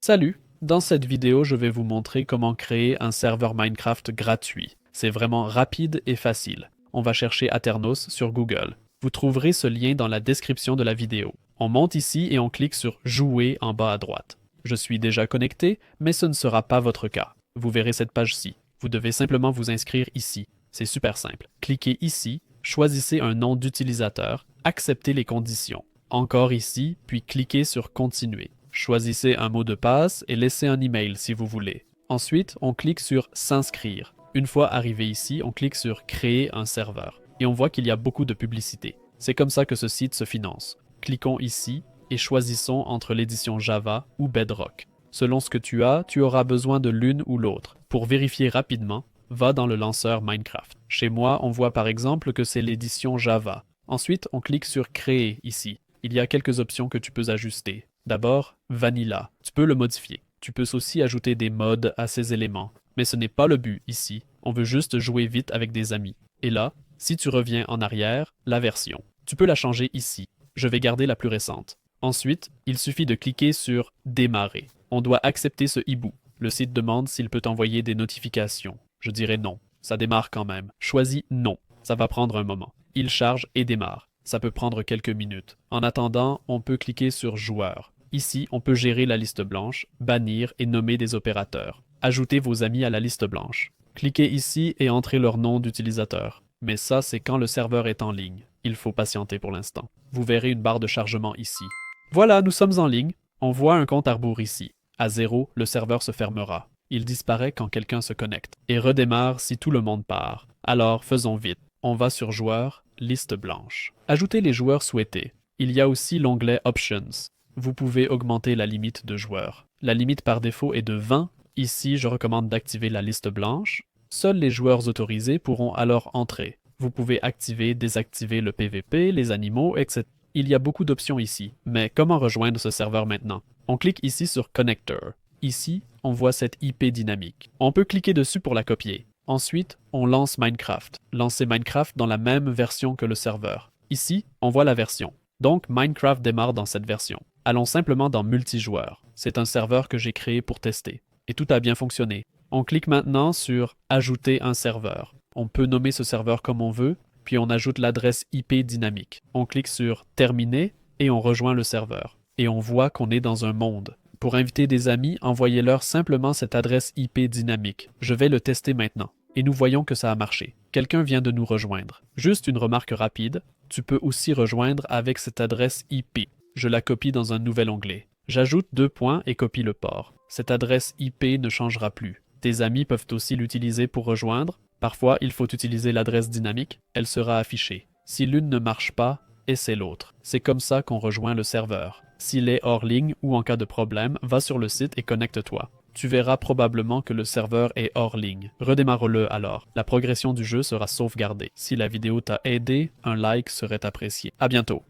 Salut! Dans cette vidéo, je vais vous montrer comment créer un serveur Minecraft gratuit. C'est vraiment rapide et facile. On va chercher Aternos sur Google. Vous trouverez ce lien dans la description de la vidéo. On monte ici et on clique sur Jouer en bas à droite. Je suis déjà connecté, mais ce ne sera pas votre cas. Vous verrez cette page-ci. Vous devez simplement vous inscrire ici. C'est super simple. Cliquez ici, choisissez un nom d'utilisateur, acceptez les conditions. Encore ici, puis cliquez sur Continuer. Choisissez un mot de passe et laissez un email si vous voulez. Ensuite, on clique sur S'inscrire. Une fois arrivé ici, on clique sur Créer un serveur. Et on voit qu'il y a beaucoup de publicité. C'est comme ça que ce site se finance. Cliquons ici et choisissons entre l'édition Java ou Bedrock. Selon ce que tu as, tu auras besoin de l'une ou l'autre. Pour vérifier rapidement, va dans le lanceur Minecraft. Chez moi, on voit par exemple que c'est l'édition Java. Ensuite, on clique sur Créer ici. Il y a quelques options que tu peux ajuster. D'abord, Vanilla. Tu peux le modifier. Tu peux aussi ajouter des mods à ces éléments. Mais ce n'est pas le but ici. On veut juste jouer vite avec des amis. Et là, si tu reviens en arrière, la version. Tu peux la changer ici. Je vais garder la plus récente. Ensuite, il suffit de cliquer sur Démarrer. On doit accepter ce hibou. Le site demande s'il peut envoyer des notifications. Je dirais non. Ça démarre quand même. Choisis Non. Ça va prendre un moment. Il charge et démarre. Ça peut prendre quelques minutes. En attendant, on peut cliquer sur Joueur. Ici, on peut gérer la liste blanche, bannir et nommer des opérateurs. Ajoutez vos amis à la liste blanche. Cliquez ici et entrez leur nom d'utilisateur. Mais ça, c'est quand le serveur est en ligne. Il faut patienter pour l'instant. Vous verrez une barre de chargement ici. Voilà, nous sommes en ligne. On voit un compte à rebours ici. À 0, le serveur se fermera. Il disparaît quand quelqu'un se connecte et redémarre si tout le monde part. Alors, faisons vite. On va sur Joueurs, liste blanche. Ajoutez les joueurs souhaités. Il y a aussi l'onglet Options. Vous pouvez augmenter la limite de joueurs. La limite par défaut est de 20. Ici, je recommande d'activer la liste blanche. Seuls les joueurs autorisés pourront alors entrer. Vous pouvez activer, désactiver le PVP, les animaux, etc. Il y a beaucoup d'options ici. Mais comment rejoindre ce serveur maintenant? On clique ici sur Connector. Ici, on voit cette IP dynamique. On peut cliquer dessus pour la copier. Ensuite, on lance Minecraft. Lancez Minecraft dans la même version que le serveur. Ici, on voit la version. Donc, Minecraft démarre dans cette version. Allons simplement dans Multijoueur. C'est un serveur que j'ai créé pour tester. Et tout a bien fonctionné. On clique maintenant sur Ajouter un serveur. On peut nommer ce serveur comme on veut, puis on ajoute l'adresse IP dynamique. On clique sur Terminer et on rejoint le serveur. Et on voit qu'on est dans un monde. Pour inviter des amis, envoyez-leur simplement cette adresse IP dynamique. Je vais le tester maintenant. Et nous voyons que ça a marché. Quelqu'un vient de nous rejoindre. Juste une remarque rapide, tu peux aussi rejoindre avec cette adresse IP. Je la copie dans un nouvel onglet. J'ajoute 2 points et copie le port. Cette adresse IP ne changera plus. Tes amis peuvent aussi l'utiliser pour rejoindre. Parfois, il faut utiliser l'adresse dynamique. Elle sera affichée. Si l'une ne marche pas, essaie l'autre. C'est comme ça qu'on rejoint le serveur. S'il est hors ligne ou en cas de problème, va sur le site et connecte-toi. Tu verras probablement que le serveur est hors ligne. Redémarre-le alors. La progression du jeu sera sauvegardée. Si la vidéo t'a aidé, un like serait apprécié. À bientôt.